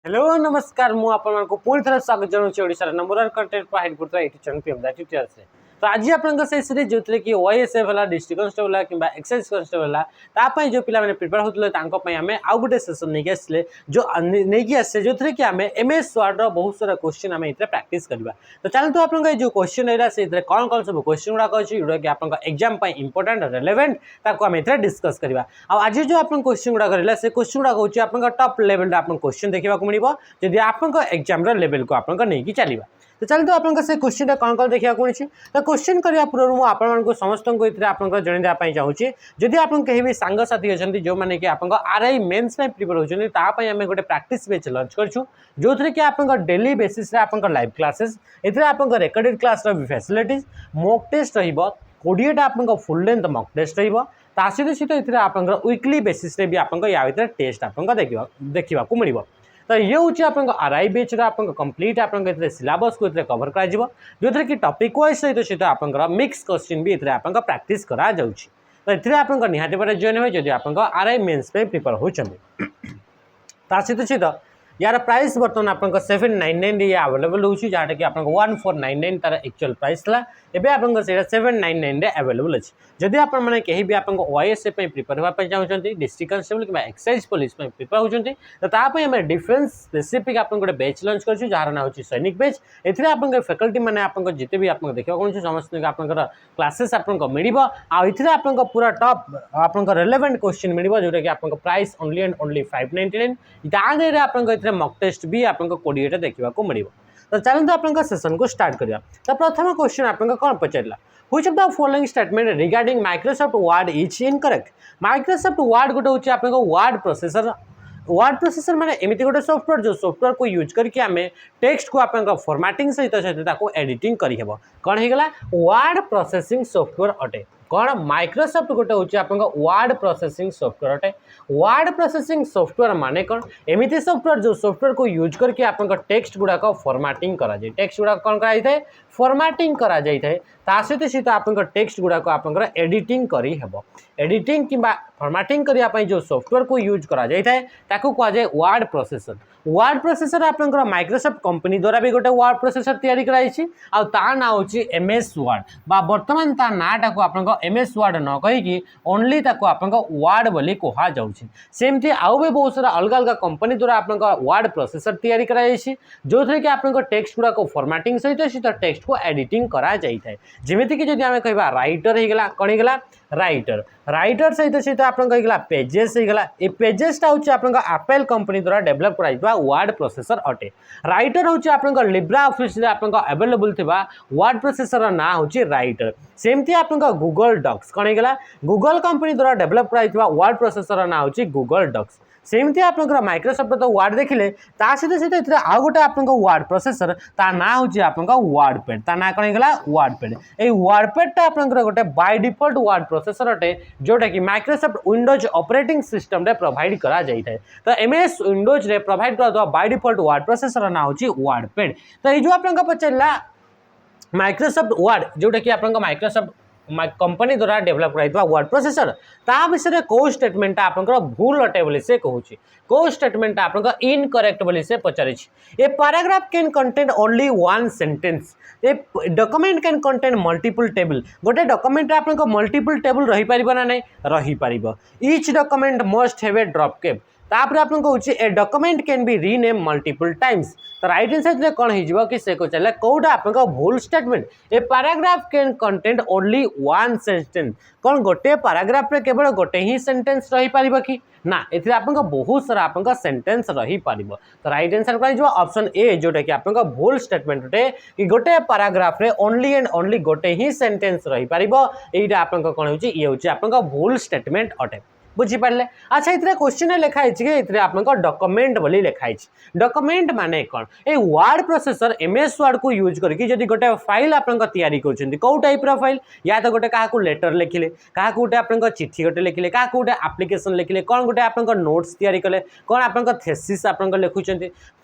Hello नमस्कार मु आपण को पुणी थे स्वागत जनाऊँ ओडिशार नंबर 1 कंटेंट प्रोवाइड करता यूट्यूब चैनल पीएमदा ट्यूटोरियल्स रे। तो आज आपन से सीरीज जोतले कि ओएसएफ वाला डिस्ट्रिक्ट कांस्टेबल वाला किबा एक्साइज कांस्टेबल वाला ता पय जो पिला माने प्रिपेयर होतले तांको पय हमें आउ गुटे सेशन नै के आसले जो नै कि आसे जोतले कि हमें एमएस वर्ड रो बहुत सारा क्वेश्चन हमें इतरे प्रैक्टिस करबा। तो चल तो आपन जो क्वेश्चन एरा से इतरे कोन सब क्वेश्चन गुडा कहछि जोडा कि आपन एग्जाम पय इंपोर्टेंट रिलेवेंट ताको हमें इतरे डिस्कस करबा। आ आज जो आपन क्वेश्चन गुडा करला से क्वेश्चन गुडा कहछि आपन टॉप लेवल रे आपन क्वेश्चन देखिबा को मिलिबो जदि आपन एग्जाम रो लेवल को आपन नै कि चलीबा। तो चलते आपन से क्वेश्चन कौन देखा मिली तो क्वेश्चन करने पूर्व मुझे आपको समस्त को जनवाई चाहूँगी जदि आप कहीं भी सांगसाथी अच्छा जो मैंने कि आप आरआई मेन्स प्रिपेयर होती आम गोटे प्रैक्टिस बैच लॉन्च करूँ जो थी कि आप डेली बेसिस आप लाइव क्लासेस ये आप recorded class facilities mock test रोटा आप फुल लेंथ मॉक टेस्ट सहित आप वीकली बेसिस भी आप टेस्ट आप देखा मिल तो ये हूँ आप आरआई बेच कंप्लीट आप सिलेबस को कवर कर जो थी कि टॉपिक वाइज सहित सहित आप मिक्स क्वेश्चन भी आप प्रैक्टिस करा जाउछि। तो ये आप निहाती पर जॉइन हुए जब आप आरआई मेन्स प्रिपेयर होती सहित यार प्राइस बर्तमान आप 799 अवेलेबल हो जहाँ कि आप 1499 तार एक्चुअल प्राइस था एवं आप 799 अवेलेबल अच्छे जदि आप कहीं भी आप ओएसएफ प्रिपेयर होगा चाहते डिस्ट्रिक्ट कांस्टेबल कि एक्साइज पुलिस प्रिपेयर होती तो आम डिफेन्स स्पेसिफिक आप गोटे बैच लॉन्च कर जार ना हूँ सैनिक बैच ये आप फैकल्टी मैंने आप जिते भी आप देखा समस्त आप क्लासेस आपको मिल आप पूरा टॉप आप रेलेवेंट क्वेश्चन मिल जोटा कि आप प्राइस ओनली एंड ओनली 599 आप मॉक टेस्ट भी आपको 20 देखा मिल। तो चलते आप सेशन को स्टार्ट करिया। तो प्रथम क्वेश्चन आपको कौन पचारा which of the following statement regarding Microsoft Word is incorrect. Microsoft Word गोटे हूँ आप वर्ड प्रोसेसर माने एमती गोटे सॉफ्टवेयर जो सॉफ्टवेयर को यूज करके आम टेक्स्ट को आप फॉर्मेटिंग सहित सहित एडिटिंग करहब कौन होगा वर्ड प्रोसेसिंग सॉफ्टवेयर अटे कौन माइक्रोसॉफ्ट गोटे हूँ आप वर्ड प्रोसेसिंग सॉफ्टवेयर अटे। वर्ड प्रोसेसिंग सॉफ्टवेयर माने कौन एमती सॉफ्टवेयर जो सॉफ्टवेयर को यूज करके आप टेक्स्ट गुड़ाक फॉर्मेटिंग करा जाए टेक्स्ट गुड़ाक कौन कराई फॉर्मेटिंग करा जाए सहित सहित आप टेक्स्ट गुड़ाक आप एडिटिंग करहब एडिटिंग कि फॉर्मेटिंग करने जो सॉफ्टवेयर को यूज करा जाए कहुए वर्ड प्रोसेसर। वर्ड प्रोसेसर आप माइक्रोसॉफ्ट कंपनी द्वारा भी गोटे वर्ड प्रोसेसर तैयारी कराई आ ना हूँ एमएस वर्ड बा बर्तमान ता नाटा को आप एमएस वर्ड न कहीकि ओनली आप वर्ड बोली कह जामती आउ भी बहुत सारा अलग अलग कंपनी द्वारा आप वर्ड प्रोसेसर तैयारी कराई जो थी कि आप टेक्स्ट गुड़ाक फॉर्मेटिंग सहित सहित टेक्स्ट को एडिटिंग करा जाए जमीक जब आम कह राइटर होगा कौन होगा राइटर राइटर सहित सहित आप पेजेस होगा ये पेजेसटा हूँ आप एप्पल कंपनी द्वारा डेवलप करा वर्ड प्रोसेसर अटे। राइटर हूँ आप लिब्रा ऑफिस आप अवेलेबल थिबा वर्ड प्रोसेसर ना हूँ राइटर सेमती आप गूगल डॉक्स कौन होगा गूगल कंपनी द्वारा डेवलप करा वर्ड प्रोसेसर ना हूँ गूगल डॉक्स सेमती आप माइक्रोसॉफ्ट तो वर्ड देखिले सहित सहित आउ गोटे आप वर्ड प्रोसेसर ता ना हूँ आप वर्डपैड ता ना कौन होगा वर्डपैड ये वर्डपैडटा आप गोटे बाय डिफॉल्ट वर्ड प्रोसेसर अटे जोटा कि माइक्रोसॉफ्ट विंडोज ऑपरेटिंग सिस्टम रे प्रोवाइड करा जाए तो एमएस विंडोज रे प्रोवाइड कर बाय डिफॉल्ट वर्ड प्रोसेसर ना हूँ वर्डपैड। तो ये जो आप पचारा माइक्रोसॉफ्ट वर्ड जोटा कि आप माइक्रोसॉफ्ट कंपनी द्वारा डेवलप करा वर्ड प्रोसेसर ता विषय कौ स्टेटमेंट आप भूल अटे बोली से कहूँ कौ स्टेटमेंट आप इनकरेक्ट बोली से पचारि a paragraph can contain only one sentence a document can contain multiple table गोटे डॉक्यूमेंट आप मल्टीपल टेबल रही पार ना नहीं रही पार each document must have a drop cap तापर आप कहूँ a document can be rename multiple times. तो राइट आंसर कौन हो कि से कहला कौटा आप भूल statement a paragraph can contain only one sentence कौन गोटे पैराग्राफ रे केवल गोटे ही सेंटेंस रही पार कि ना ये आप बहुत सारा आप सेंटेंस रही पार। तो राइट आंसर कौन ऑप्शन ए जोटा कि आप भूल स्टेटमेंट अटे कि गोटे पैराग्राफ रे ओनली एंड ओनली गोटे ही सेंटेंस रही पार यहाँ आप कौन हो ये हूँ आप भूल स्टेटमेंट अटे बुझीपारे। अच्छा ये क्वेश्चन लिखाई कि आप डॉक्यूमेंट बोली लिखाई डॉक्यूमेंट माने कौन a word processor MS word को यूज करके जब गोटे फाइल आप तैयारी कर कौ टाइप फाइल या तो गोटे क्या लेटर लिखिले क्या गोटे आप चिठी गोटे लिखिले क्या गोटे आप्लिकेसन लिखिले कौन गोटे आप नोट्स तैयारी कले कौन आप थेसिस आप लिखुं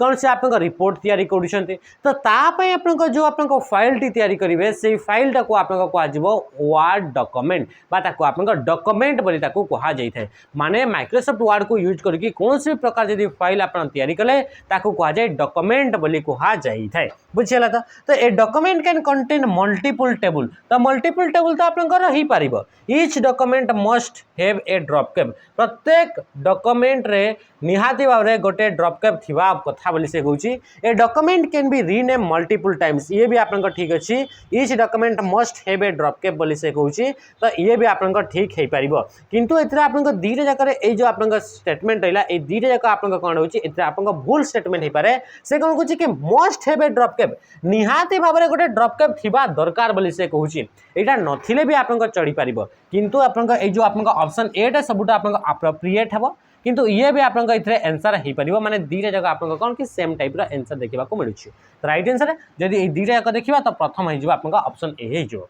कौन से आप रिपोर्ट तैयारी कर तो तापाई आप जो आप फाइल तैयारी करेंगे से फाइलटा को आप कह वर्ड डॉक्यूमेंट आप डॉक्यूमेंट बोली कह जाए माने माइक्रोसॉफ्ट वर्ड को यूज करके कौन सी प्रकार जदि फाइल आपन तैयारी कले ताकू कहा जाए डॉक्यूमेंट बोली कहा जाई थाए बुझिला तो a document can contain multiple table तो मल्टीपल टेबल तो आपनकर रही पारिबो each document must have a drop cap प्रत्येक डॉक्यूमेंट रे निहाती भाव रे गोटे ड्रॉप कैप थिबा कथा बोली से कहूची a document can be rename multiple times ये भी आपनकर ठीक अछि each document must have a drop cap बोली से कहूची तो ये भी आपनकर ठीक हे पारिबो किंतु एथरा आपनकर दीटा जाकर ए जो आपनकर स्टेटमेंट रहिला ए दीटा जाकर आपनकर कोन होची एथरा आपनकर भूल स्टेटमेंट हे पारे से कोन कहूची कि must have a drop cap निहाती भाव रे गोटे ड्रॉप कैप थिबा दरकार बोली से कहूची एटा नथिले भी आपनकर चढ़ी पारिबो किंतु आपनकर ए जो आपनकर ऑप्शन ए टा सबुटा आपनकर अप्रोप्रिएट हबो किंतु ये भी आपनकर इथरे आंसर हे परिबो माने दीटा जगह आपनकर कोन कि सेम टाइप रा आंसर देखिबा को मिलुछि तो राइट आंसर जदि ए दीटा जगह देखिबा तो प्रथम हे जो आपनकर ऑप्शन ए हे जो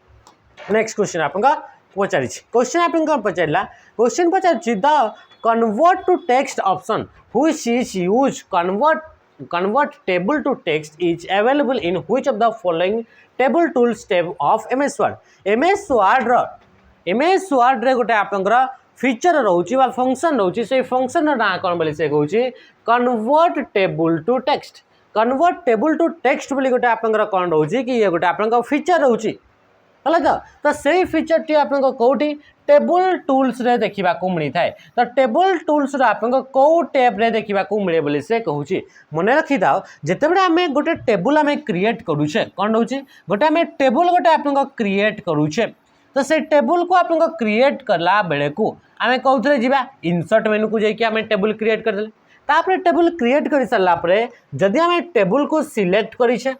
नेक्स्ट क्वेश्चन आपनकर पचारि क्वेश्चन आपनकर पचारला क्वेश्चन पचारछि the convert to text option which is use convert table to text is available in which of the following table tools tab of MS Word MS Word रे गोटे आपनकर feature रोची बा function रोची से function ना कोन बोली से कहूची convert table to text बोली गोटे आपनकर कोन रोची कि ये गोटे आपनकर फीचर रोची हला तो से फीचर टी आपनकर कोठी टेबल टूल्स रे देखिबा को मिली थाए तो टेबल टूल्स रे आपनकर को टैब रे देखिबा को मिले बोली से कहूची मने रखि दाओ जेतेबेले हमें गोटे टेबल हमें क्रिएट करूछे कोन होची गोटे हमें टेबल गोटे आपनकर क्रिएट करूछे तो से टेबल को आपनकर क्रिएट करला बेले को आमे कहउथरे जिबा इंसर्ट मेनू को जाई आमे टेबल क्रिएट कर देले तापर टेबल क्रिएट कर सारला परे जदि आमे टेबल को सिलेक्ट करिछे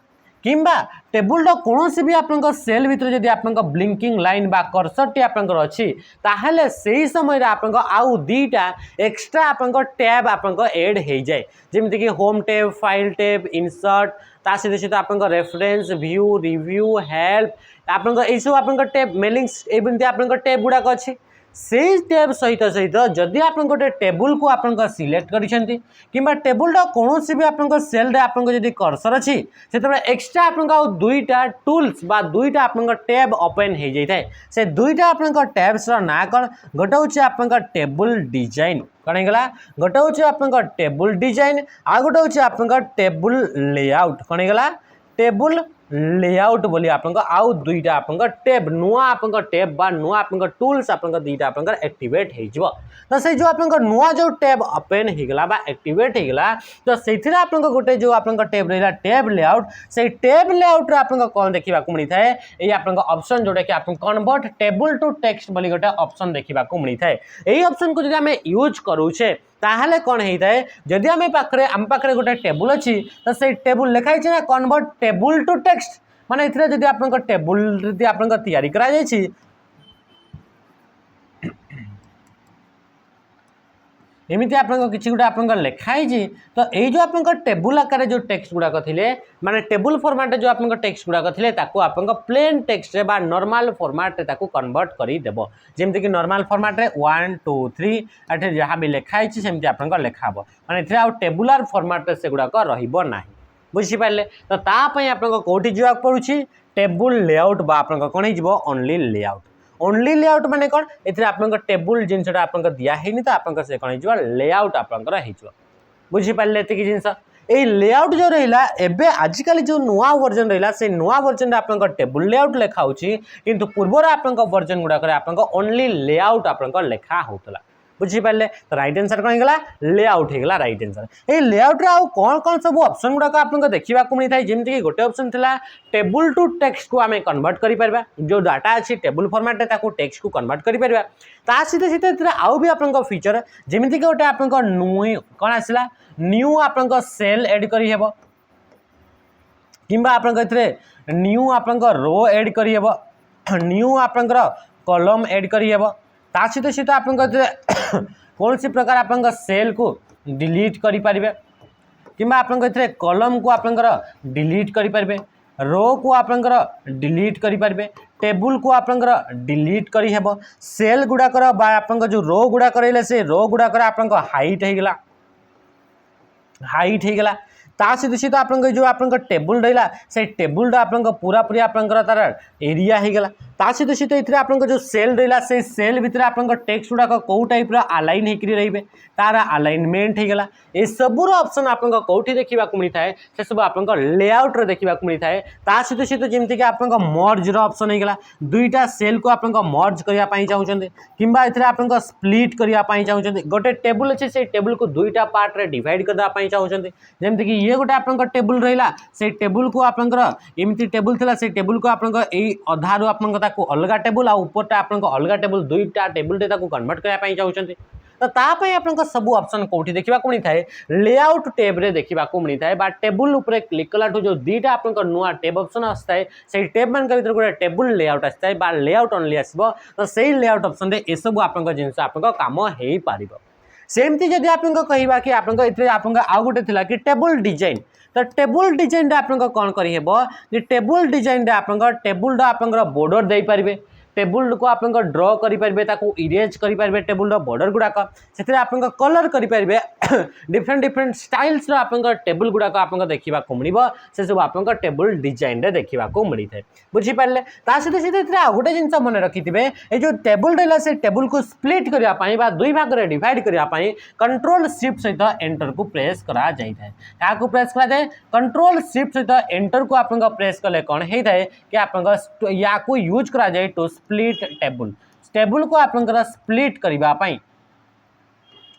किंबा टेबल रो कोनोसी भी आपनकर सेल भीतर जदि आपनकर ब्लिंकिंग लाइन बा कर्सर टी आपनकर अछि ताहले सेही समय रे आपनकर आउ दीटा एक्स्ट्रा आपनकर टैब आपनकर ऐड हे जाय जेमिति कि home tab file tab insert ता सहित आपनकर रेफरेंस व्यू रिव्यू हेल्प आपनकर ए सब आपनकर टैब मेलिंग्स एबिनते आपनकर टैब गुडा को अछि से टैब सहित सहित जदि आपन गोटे टेबल को आपन सिलेक्ट करिसेंती किंबा टेबल रो कोनोसी भी आपन सेल रे आपन जदि कर्सर अछि सेतबे एक्स्ट्रा आपन दुईटा टूल्स बा दुईटा आपन टैब ओपन हे जाय थाए से दुईटा आपन टैब्स रो ना कोन गोटे होछि आपन टेबल डिजाइन कोन हेगला गोटे होछि आपन टेबल डिजाइन आ गोटे होछि आपन टेबल लेआउट कोन हेगला टेबल लेआउट बोली आपन आउ दुईटा आपन टैब नुआ आपन टैब बा नुआ आपन टूल्स आपन दुईटा आपन एक्टिवेट हे जिवो तो से जो आपन नुआ जो टैब ओपन हे गला बा एक्टिवेट हे गला तो सेथिरा आपन गोटे जो आपन टैब रहला टैब लेआउट से टैब लेआउट रे आपन कोन देखिबा को मिली थाए एई आपन ऑप्शन जोडे कि आपन कन्वर्ट टेबल टू टेक्स्ट बोली गोटे ऑप्शन देखिबा को मिली थाए एई ऑप्शन को जदि हमें यूज करूछे ताहले कौन होता है जदि आम पाखे आम पाखे गोटे टेबुल अच्छी तो से टेबुल लिखाई ना कन्वर्ट टेबुल टू टेक्स्ट माने इथरे जदि आपन टेबुल जदि आपन तैयारी करा जाय छी एमिति आपन किछि गुडा आपन लिखाई छी तो एई जो आपन टेबुल आकार जो टेक्स्ट गुडा थिले माने टेबुल फॉर्मेट जो आपन टेक्स्ट गुडा थिले ताको आपन प्लेन टेक्स्ट रे बा नॉर्मल फॉर्मेट रे ताको कन्वर्ट करी देबो जेमति कि नॉर्मल फॉर्मेट रे 1 2 3 अठे जहाँ भी लिखाई छी सेमति आपन लिखाबो माने इथरे आ टेबुलर फॉर्मेट रे से गुडा रहिबो नाही बुझि पाले तो ता पई आपन कोठी जिवा पड़ुछि टेबुल लेआउट बा आपन कोन हिजबो ओनली लेआउट माने कोन एथरे आपन टेबुल जिनसटा आपन दिया हेनी तो आपन से कोन हिजबो लेआउट आपन हिजबो बुझि पाले एति कि जिनस ए लेआउट जो रहिला एबे आजिकल जो नुआ वर्जन रहिला से नुआ वर्जन रे आपन टेबुल लेआउट लेखा होछि किंतु पूर्वर आपन वर्जन गुडा करे आपन ओनली लेआउट आपन लेखा होतला बुझी पारे तो राइट आंसर कौन होगा लेआउट होगा राइट आंसर ये लेआउट रे कौन कौन सब ऑप्शन गुड़ाक आपको देखा मिलता है जमीक कि गोटे ऑप्शन था टेबल टू टेक्स्ट को आम कन्वर्ट कर जो डाटा अच्छी टेबल फॉर्मेट टेक्स्ट को कन्वर्ट कर सहित सहित आउ भी आप फीचर जमीक गोटे आप न्यू कौन आसला न्यू आप सेल एड कर किंबा आप न्यू आप रो एड कर न्यू आप कॉलम एड कर सहित सहित आप कौन सी प्रकार आप सेल को डिलीट करें कि आप कॉलम को आप डिलीट करें रो को आप डिलीट करें टेबुल को आप डिलीट कर सेल गुड़ाकर आप जो रो गुड़ाक रही से रो गुड़ाकर आप हाइट होगला ता सहित आपन जो आपन टेबुल रहा से टेबुल आपन पूरा पूरी आपन तार एरिया हो गला ता सहित ये आपन जो सेल रहा से सेल भितर आपन टेक्स्ट गुड़ाक कौ टाइप आलाइन होकर रे तार आलाइनमेंट होगला ये सबूर ऑप्शन आपन कौटी देखा मिलता है से सब आपन लेआउट रे देखा मिलता है ता सहित जमीक कि आपन मर्ज ऑप्शन होगला दुईटा सेल को आपन मर्ज करने चाहते किंबा ये आपन स्प्लिट करने चाहते गोटे टेबुल अच्छे से टेबुल को दुईटा पार्ट रे डिवाइड करने चाहते जमीक कि ये गोटे आपन टेबुल रहा से टेबुल को आपंकर एमती टेबुल थी से टेबुल को आपन अधारू आपन अलग टेबुल आउपरटा आपन अलग टेबुल दुईटा टेबुल कन्वर्ट करने चाहते तो तापाई आपन सब ऑप्शन कौटी देखा मिलता है लेआउट टैब रे देखा मिलता है बा टेबुल उपरे क्लिक कलाठू जो दुईटा आपन नुआ टैब ऑप्शन आसता है से टैब मान भर गोटे टेबुल लेआउट आसता है बा लेआउट ओनली आसो तो से लेआउट ऑप्शन रे ये सब आपन जिनस आपन काम हो पार सेमती जदि आप कहवा कि आपन आउ गोटे थी कि टेबुल डिजाइन तो टेबुल डिजाइन आपन कौन कर टेबुल डिजाइन आपन टेबुल आपन बॉर्डर दे पारे टेबुल को आप ड्र करेंगे इरेज करेंगे टेबुल बॉर्डर गुड़ाक से आप कलर करेंगे डिफरेंट डिफरेंट स्टाइल्स आप टेबुल गुड़ाक आप देखा मिल से सब आप टेबुल डिजाइन रे देखा मिलता है बुझीपारे सहित आउ गोटे जिन मन रखिथे ये जो टेबुल रहा से टेबुल को स्प्लिट करने दुई भाग में डिवाइड करने कंट्रोल शिफ्ट सहित एंटर को प्रेस करा जाए क्या प्रेस कराए कंट्रोल शिफ्ट सहित एंटर को आप प्रेस कले कौन होता है कि आप या यूज करा जाए टू स्प्लिट टेबुल टेबुल को आपंकर स्प्लिट करने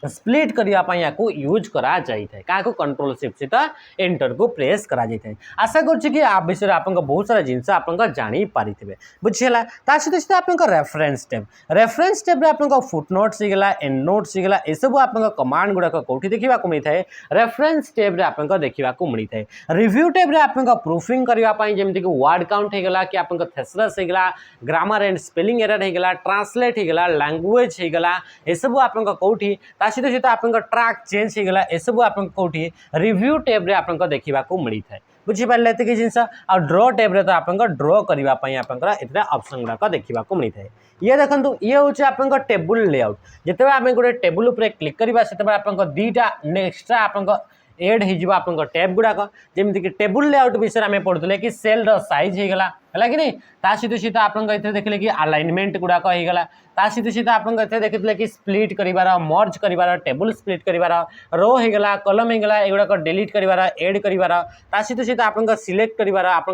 स्प्लिट करने या यूज करा जाए क्या कंट्रोल शिफ्ट सहित एंटर को प्रेस करा जाए आशा करुच्ची आ विषय आप बहुत सारा जिनस आप जापारे बुझीगला सहित आप रेफरेन्स टैब आप फुट नोट्स होगा एंड नोट्स होगा ये सब आप कमांड गुड़ाक कौटी देखा मिलता है रेफरेन्स टैब आप देखा मिलता है रिव्यू टैब आप प्रूफिंग करने जमीक वर्ड काउंट होगा कि आप थेसरस होगा ग्रामर एंड स्पेलिंग एरर होगा ट्रांसलेट होगा लैंग्वेज होगा ये सब आप कौटी सहित आप ट्रैक चेंज होगा ये सब आप कौटी रिव्यू टैब रे आप देखा मिलता है बुझीपारे ये जिनस आ ड्र टैब रे तो आप ड्र करने इतना ऑप्शन गुड़ाक देखा मिलता है ये देखो ये हूँ आप टेबुल लेआउट जिते आम गोटे टेबुल उपर क्लिक करवा से आप दीटा एक्सट्रा आप एड हो आप टैब गुड़ाक जमीक कि टेबुल लेआउट विषय आम पढ़ुले कि सेल साइज होगला है कि नहीं सहित आप देखिले कि अलाइनमेंट गुड़ाक होगला सहित आप देखते कि स्प्लिट कर मर्ज कर टेबुल स्प्लिट कर रो होगला कलम होगला एगुड़ाक डिलीट कर एड कर सहित आप सिलेक्ट कर आप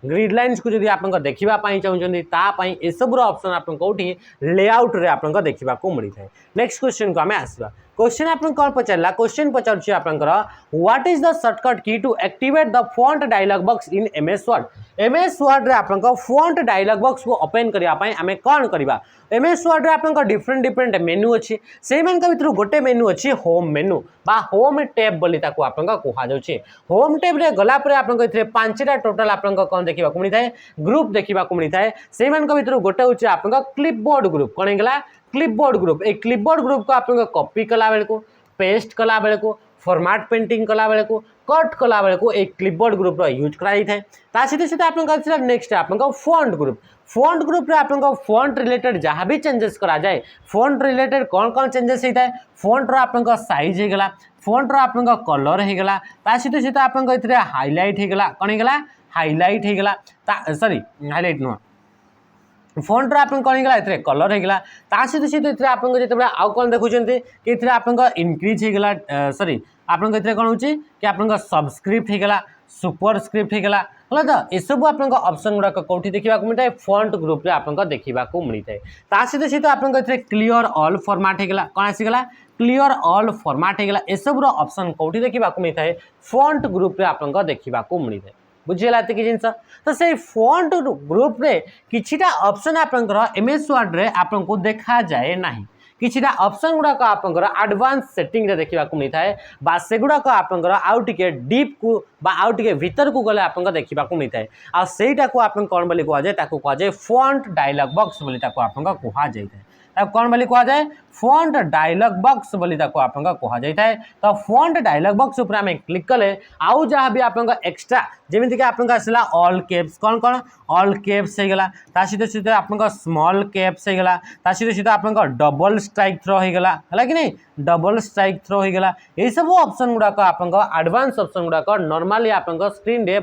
ग्रिड लाइन्स को जब आप देखापी चाहते ये सब ऑप्शन आप कौटी लेआउट रे आप देखा मिलता है नेक्स्ट क्वेश्चन को आम आसवा क्वेश्चन आप कौन पचारा क्वेश्चन पचार आपंकर what is the shortcut key to activate the font dialog box in MS Word रे आपन फॉन्ट डायलॉग बॉक्स को ओपन करने आम कौन करवा एमएस वर्ड रे आपन डिफरेंट डिफरेंट मेनू अच्छी से भर गोटे मेनू अच्छी होम मेनू बा होम टैब बोली आपन कहुचे होम टैब रे गलापर आपन 5टा टोटाल आपन कौन देखा मिलता है ग्रुप देखा मिलता है से भर गोटे हूँ आपन क्लिपबोर्ड ग्रुप कौन होगा क्लिपबोर्ड ग्रुप एक क्लिपबोर्ड ग्रुप को आप कॉपी कला बेल को पेस्ट कला बेल को फॉर्मेट पेंटिंग कला बेल को कट कला बेल को एक क्लिपबोर्ड ग्रुप यूज कराई था सहित आप नेक्स्ट आप फॉन्ट ग्रुप रे आप फॉन्ट रिलेटेड जहाँ भी चेंजेस करा जाए फॉन्ट रिलेटेड कौन कौन चेंजेस होता है फॉन्ट रो आप साइज होगला फॉन्ट रो आप कलर होगला सहित आप हाइलाइट होगला कौन होगला हाइलाइट होगला सॉरी हाइलाइट नुह फॉन्ट आप कौन होगा ये कलर होगा सहित आप जो आउ कौन देखुं कि आप इनक्रीज होगा सॉरी आप कौन हो कि आप सबस्क्रिप्ट होगा सुपरस्क्रिप्ट होगा है तो ये सब आप ऑप्शन गुड़ाक कौटी देखा मिलता है फॉन्ट ग्रुप रे आप देखा मिलता है सहित आप क्लियर ऑल फॉर्मेट होगा कौन आसीगला क्लियर ऑल फॉर्मेट होगा ये सब ऑप्शन कौटी देखा मिलता है फॉन्ट ग्रुप रे आप देखा मिलता है बुझीगला ये जिनस तो से फॉन्ट ग्रुप रे किछिटा ऑप्शन आपंकर एमएस वर्ड रे आपको देखा जाए ना किछिटा ऑप्शन गुड़ाक आपंकर एडवांस सेटिंग रे देखा मिलता है बा से गुड़ाक आपंकर आउ टिके डीप को बा आउ टिके भीतर को गले आपंकर देखा मिलता है आ सेटा को आपन कोन बोली कह जाए ताको कह जाए फॉन्ट डायलॉग बॉक्स बोली ताको आपंकर कह जाए कौन बोली कह जाए फॉन्ट डायलॉग बॉक्स बोली आपन कह जाए। तो फॉन्ट डायलॉग बॉक्स ऊपर आम क्लिक कले आउ जहाँ भी आप एक्सट्रा जमीक आप आसला ऑल कैप्स कौन कौन ऑल कैप्स होगा सहित सहित आप स्मॉल कैप्स होगा सहित सहित आप डबल स्ट्राइक थ्रो होगा है कि नहीं डबल स्ट्राइक थ्रो होगा ये सब ऑप्शन गुड़ाक आप एडवांस ऑप्शन गुड़ाक नॉर्मली आप स्क्रीन रे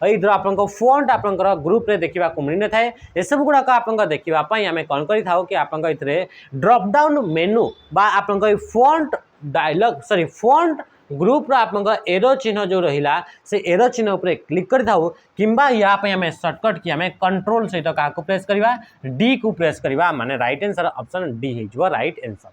इधर आप फॉन्ट आप ग्रुप रे देखा मिल था ये सब गुड़ाक आप देखापी आम कौन कर कि आप ड्रॉप डाउन मेनू बा आप font dialog sorry font group आप एरो चिन्ह जो रहा से एरो चिन्ह उपर क्लिक कर किंबा या आम सर्टकट की आम कंट्रोल सहित क्या प्रेस करवा डी को प्रेस करवा माने राइट आंसर ऑप्शन डी हो राइट आंसर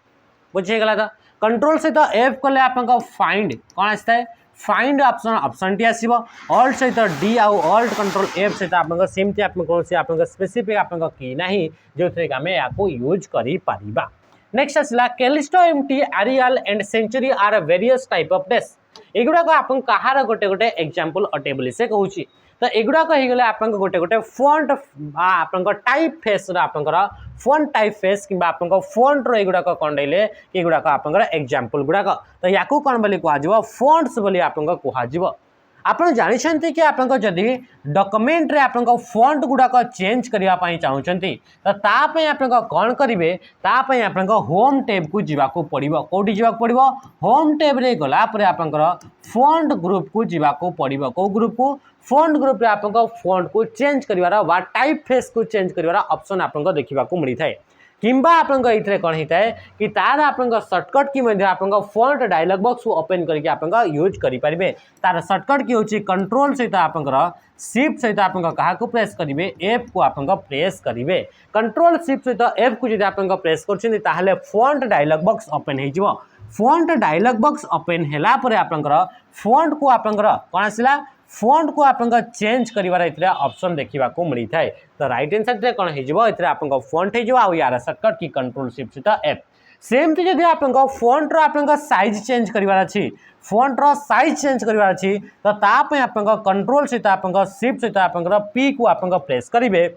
बुझीगला। तो कंट्रोल सहित एफ कले आप फाइंड कौन आसता है फाइंड ऑप्शन ऑप्शन टी आसो ऑल्ट सहित डी आउ ऑल्ट कंट्रोल एफ सहित आप सेमती आप कौन स्पेसिफिक आप की ना जो थे आम या यूज कर। नेक्स्ट आसला Calisto MT Arial and Century are various type of dash एगुड़ाक आप कहार गोटे गोटे एग्जांपल अटे बोली से कहूँ। तो एगुड़ाक होगले आप गोटे गोटे फॉन्ट आप टाइप फेस आपंकर फॉन्ट टाइप फेस कि आप फॉन्ट एगुड़ाक कंडे कि गुड़ाक आप एग्जांपल गुड़ाक तो या कौन बोली कह फॉन्ट्स बोली आप कह आपन जानते कि आप जदि डॉक्यूमेंट रे आप फॉन्ट गुड़ाक चेंज करने चाहते तो ताप आप कौन करेंगे ताप आप होम टैब को जावाक पड़ो कौटी जावाक पड़ो होम टैब रे गलापर आप फॉन्ट ग्रुप को जावाक पड़ो कौ ग्रुप को फॉन्ट ग्रुप रे आप फॉन्ट को चेंज कर टाइप फेस को चेंज कर ऑप्शन आप देखा मिलता है किंबा आप ये कौन होता है कि तार आप सर्टकट की आप फॉन्ट डायलॉग बॉक्स को ओपन करके आप यूज करेंगे तार सर्टकट की होची कंट्रोल सहित आप शिफ्ट सहित आप क्या प्रेस करेंगे एफ को आप प्रेस करेंगे कंट्रोल शिफ्ट सहित एफ को जब आप प्रेस कर फॉन्ट डायलॉग बॉक्स ओपन हो फॉन्ट डायलॉग बॉक्स ओपन है आप फॉन्ट को आप कौन आसला फॉन्ट को आप चेंज कर ऑप्शन देखा मिलता है। तो राइट आंसर कौन हो आप फॉन्ट हो यार सर्टकट की कंट्रोल शिफ्ट सहित एफ सेमती जब आप फॉन्ट रो आप साइज चेंज करार अच्छी फॉन्ट रो साइज चेंज करार अच्छी तो ताप आप कंट्रोल सहित आप शिफ्ट सहित आप पी को आप प्रेस करेंगे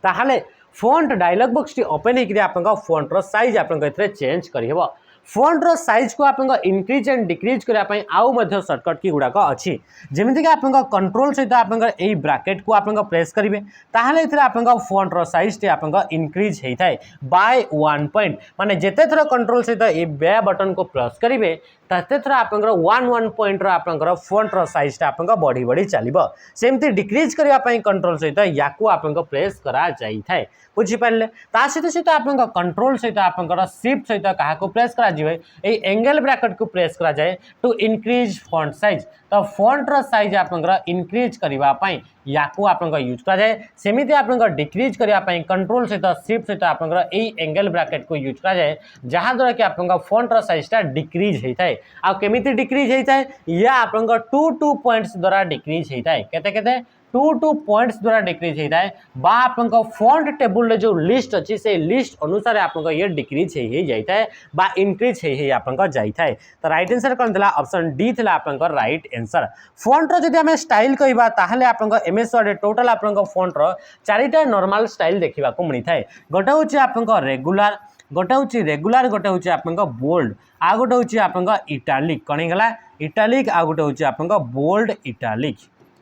ताहले फॉन्ट डायलॉग बॉक्स टी ओपन होकर आप फॉन्ट रो साइज आप चेंज करहब फॉन्ट रो साइज को आप इंक्रीज एंड डिक्रीज करने आउ सर्टकट की गुड़ाक अच्छी जमीक आप कंट्रोल सहित आप ब्राकेट को आप प्रेस करेंगे ताहले आप फॉन्ट रो साइज टी आप इंक्रीज होता है बाय 1 पॉइंट माने जिते थर कंट्रोल सहित ये बे बटन को प्रेस करेंगे तते थर आप 1 पॉइंट आप फॉन्ट रो साइज आप बढ़ी बढ़ी चलो सेमती डिक्रीज करने कंट्रोल सहित या आप प्रेस करा जाए बुझीपारे सहित सहित आप कंट्रोल सहित आप शिफ्ट सहित क्या प्रेस करा एंगल ब्रैकेट को प्रेस करा जाए टू इंक्रीज फॉन्ट साइज तो फॉन्ट रो साइज आप इंक्रीज करने या आप यूज करा जाए सेमती आप डिक्रीज करने कंट्रोल सहित शिफ्ट सहित आप एंगल ब्रैकेट को यूज करा जाए जहाँ द्वारा कि आप फॉन्ट रो साइजटा डिक्रीज होता है आमी डिक्रीज होता है या आप 2 पॉइंट्स द्वारा डिक्रीज होता है केते 2 पॉइंट्स द्वारा डिक्रीज होता है बा आप फॉन्ट टेबुल जो लिस्ट अच्छी से लिस्ट अनुसार आप ये डिक्रीज हो जाता है बा इंक्रीज हो जाता है। तो राइट आंसर कौन था ऑप्शन डी था आप राइट आंसर। फॉन्ट रो जब आम स्टाइल कहवा ताहले आप एमएस वर्ड टोटल आप फॉन्ट रो 4टा नॉर्मल स्टाइल देखा मिलता है गोटे हूँ आप रेगुलर गोटे हूँ रेगुलर गोटे हूँ आप बोल्ड आ गोटे हूँ आप इटालिक कौन होगा इटालिक आ गोटे हूँ आप बोल्ड इटालिक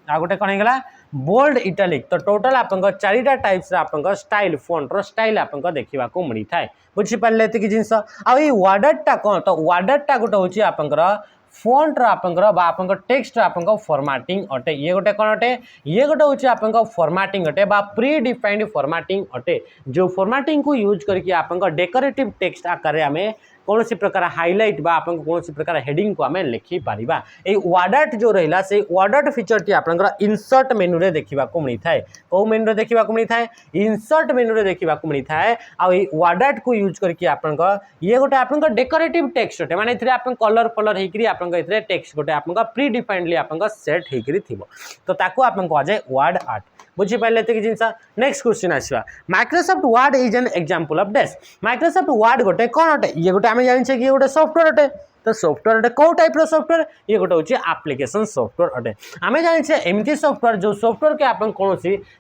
आ गोटे कौन होगा बोल्ड इटालिक। तो टोटल आप 4टा टाइप्स आप स्टाइल फॉन्ट रो स्टाइल आप देखा मिलता है बुझीपारे ये जिनस आई वार्डरटा कौन तो वार्डरटा गोटे हूँ आप फॉन्ट रो आप टेक्स्ट आप फॉर्मेटिंग अटे ये गोटे कौन अटे ये गोटे हूँ आप फॉर्मेटिंग अटे बा प्री डिफाइंड फॉर्मेटिंग अटे जो फॉर्मेटिंग को यूज करके आप डेकोरेटिव टेक्स्ट आकार आम कौन सी प्रकार हाइलाइट बा आप कौन सी प्रकार हेडिंग को आम लिखिपर ये वार्डर्ट जो रहा से वार्डर्ट फीचर टी आप इंसर्ट मेनू रे देखा मिलता है कौ मेनू रे देखा मिलता है इंसर्ट मेनू रे देखा मिलता है आ वार्डर्ट को यूज करके आप ये गोटे आप डेकोरेटिव टेक्स्ट अटे माने आप कलर फलर होकर टेक्स्ट गोटे आप प्री डिफाइंडली आप सेट होकर तो ताको आप कह जाए वर्ड आर्ट बुझीपारे ये जिनस। नेक्स्ट क्वेश्चन आसवा Microsoft Word is an example of dash Microsoft Word गोटे कौन अटे ये गोटे आम जाने कि गोटे सॉफ्टवेयर अटे तो सॉफ्टवेयर अटे कौ टाइप सॉफ्टवेयर ये गोटे हूँ एप्लिकेशन सॉफ्टवेयर अटे आम जाने एमती सॉफ्टवेयर जो सॉफ्टवेयर के आप कौन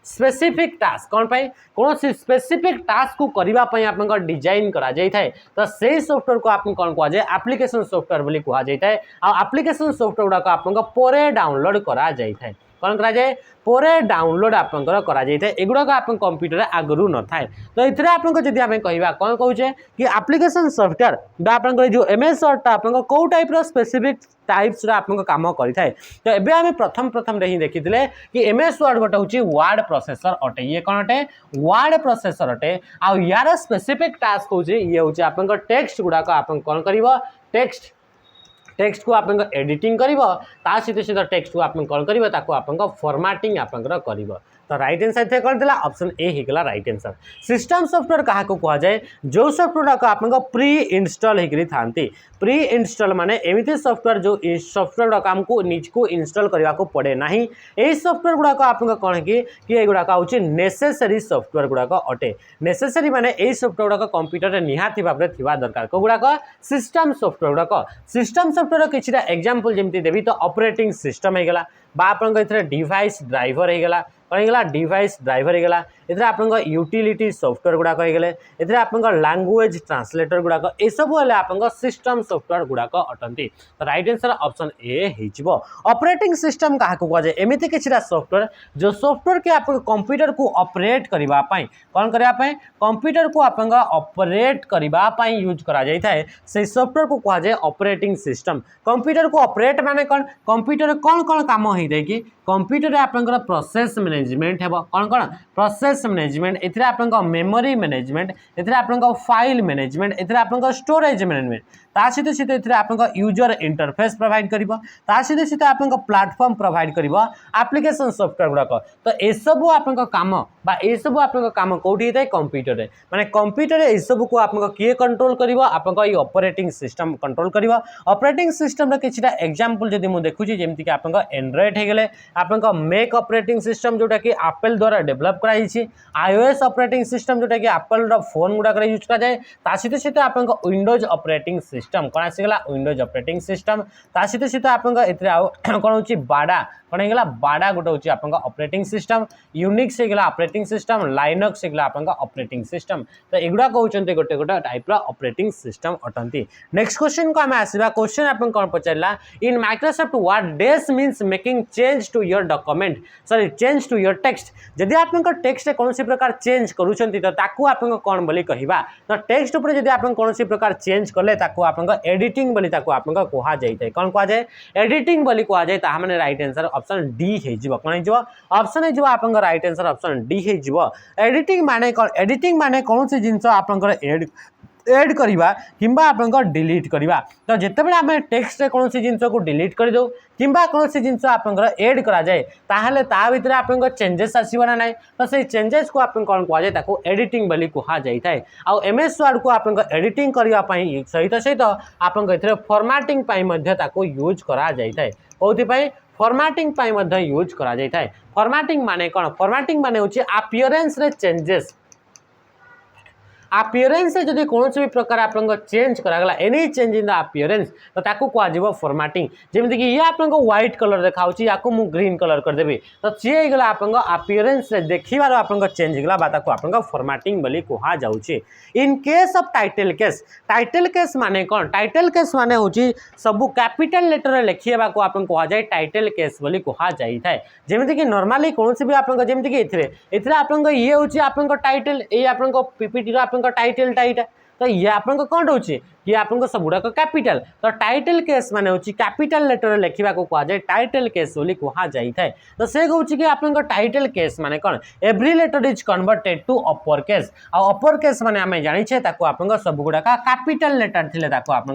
स्पेसिफिक टास्क कौन पाई कौन स्पेसिफिक टास्क को करने आप डिजाइन करा जाए तो से सॉफ्टवेयर को आप कौन कहुए एप्लिकेशन सॉफ्टवेयर बोली कहुए एप्लिकेशन सॉफ्टवेयर गुड़ाक आप डाउनलोड करा जाए कौन करा जाए पोरे डाउनलोड आपंकर करा जाए एगुड़ाक आप कंप्यूटर आगु न थाए तो ये आपको जब आम कह कौन कहे कि एप्लिकेशन सॉफ्टवेयर आप जो एमएस वर्ड आप कौ टाइप स्पेसिफिक टाइप्स आप काम करें तो ये आम प्रथम प्रथम ही देखी कि एमएस वर्ड गोटे हूँ वर्ड प्रोसेसर अटे ये कौन अटे वर्ड प्रोसेसर अटे आ यार स्पेसिफिक टास्क हूँ ये हूँ आप टेक्स्ट गुड़ाक आप कौन कर टेक्स्ट को आप एडिटिंग कर सहित सहित टेक्स्ट को आप कौन कर फॉर्मेटिंग आप तो राइट आंसर थे कौन था ऑप्शन ए होगा राइट आंसर सिस्टम सॉफ्टवेयर क्या कहुए जो सॉफ्टवेयर को आप प्री इनस्टॉल होकर था प्री इनस्टॉल माने एमती सॉफ्टवेयर जो सॉफ्टवेयर गुड़ाक आमको निज को इनस्टॉल करने को पड़े ना यही सॉफ्टवेयर गुड़ाक आप कौन कि गुड़ाक हूँ नेसेसरी सॉफ्टवेयर गुड़ाक अटे नेसेसरी माने यही सॉफ्टवेयर गुड़ाक कंप्यूटर निहाती भाव में थी दरकार कौ गुड़ाक सिस्टम सॉफ्टवेयर गुड़ाक सिस्टम सॉफ्टवेयर किसी एग्जांपल जमी देवी तो ऑपरेटिंग सिस्टम होगा आप डिवाइस ड्राइवर होगा कौन होगा डिवाइस ड्राइवर होगा ये आप यूटिलिटी सॉफ्टवेयर गुड़ाक होगले ये आप लैंग्वेज ट्रांसलेटर गुड़ाक ये सब आप सिस्टम सॉफ्टवेयर गुड़ाक अटंती तो राइट आंसर ऑप्शन ए हो ऑपरेटिंग सिस्टम क्या कहुए एमती किसी सॉफ्टवेयर जो सॉफ्टवेयर के आप कंप्यूटर को ऑपरेट करने कौन करने कंप्यूटर को आप ऑपरेट करने यूज करा जाए से सॉफ्टवेयर को कहुए ऑपरेटिंग सिस्टम कंप्यूटर को ऑपरेट माने कौन कंप्यूटर कौन कौन काम होता है कि कंप्यूटर आप प्रोसेस मैनेजमेंट है कौन कौन प्रोसेस मैनेजमेंट ये आप मेमोरी मैनेजमेंट ये आप फाइल मैनेजमेंट ये आप स्टोरेज मैनेजमेंट सहित सहित आप यूजर इंटरफेस प्रोवाइड कर सहित सहित आप प्लेटफॉर्म प्रोवाइड कर एप्लिकेशन सॉफ्टवेयर गुड़ाक तो ये सब आप काम ये सब आप काम कौटी होता है कंप्यूटर में माने कंप्यूटर ये सब को आप किए कंट्रोल कर ऑपरेटिंग सिस्टम कंट्रोल कर ऑपरेटिंग सिस्टम किसी एग्जांपल जब मुझे देखुची जमीक आप एंड्रॉइड हो गले आप मैक ऑपरेटिंग सिस्टम जोटा कि एप्पल द्वारा डेवलप कराई आईओएस ऑपरेटिंग सिस्टम जोटा कि एप्पल फोन गुड़ाक यूज कराए सहित सहित आप विंडोज ऑपरेटिंग सिस्टम कौन आसीगला विंडोज ऑपरेटिंग सिस्टम सहित सहित आप कौन हूँ बाडा कौन होगा बाडा गोटे हूँ आप ऑपरेटिंग सिस्टम यूनिक्स होगा ऑपरेटिंग सिस्टम लाइनक्स होगा आप ऑपरेटिंग सिस्टम तो एगुड़ा कहते गोटे गोटे टाइप ऑपरेटिंग सिस्टम अटंती नेक्स्ट क्वेश्चन को आम आसवा क्वेश्चन आप कौन पचारा in Microsoft Word dash means making change to your document sorry change to your text जदि आप टेक्स्ट कौन प्रकार चेंज करुँच तो आप कौन बोली कहवा तो टेक्स्ट उपर जब आप कौन प्रकार चेंज कले आप एडिटिंग बोली आप कहुए कौन कहुए एडिटिंग बोली कहुए मैंने राइट आंसर ऑप्शन डी हो कौन हो ऑप्शन हो आप राइट आंसर ऑप्शन डी हो एडिटिंग माने कौन एडिटिंग माने कौन सी जिनस आप एड करवा कि आप डिलीट करवा तो जितेबाला आम टेक्स्ट कौन सी जिनस को डिलीट कर दो कि कौन सी जिनस आप एड करा जाए ताहले ता भीतर आप चेंजेस आसो ना ना तो से चेंजेस को आप कौन कहुए एडिटिंग बोली कहुए आउ एमएस वर्ड को आप एडिटिंग करने सहित सहित आप फॉर्मेटिंग यूज करा जाए कौन फॉर्मेटिंग यूज करा जाए फॉर्मेटिंग माने कौन फॉर्मेटिंग माने होची अपीयरेंस रे चेंजेस अपीयरेंस से जब कौन भी प्रकार आप चेंज करागला any change in the appearance तो ताकू कह फॉर्मेटिंग जमीक ये आप व्हाइट कलर देखा या ग्रीन कलर करदेवी तो सी होगा आप अपीयरेंस देखार आप चेंज होगा आप फॉर्मेटिंग बोली कहुचे in case of title case माने कौन टाइटल केस माने हूँ सब कैपिटल लेटर लिखा को आप कहुए टाइटल केस बोली कहुए जमीक नॉर्मली कौन भी आप जमीक आप ये हूँ आप टाइटल ये आप पीपीटी आप टाइटल टाइट तो ये आप कौन रोचे कि आप सब गुड़ाक कैपिटल तो टाइटल केस माने हूँ कैपिटल लेटर लिखा कहुए टाइटल केस बोली कहुए तो से कहूँ कि आप टाइटल केस माने कौन every letter is converted to upper case और अपर केस माने आम जाने आप सब गुड़ाक कैपिटल लेटर थे आप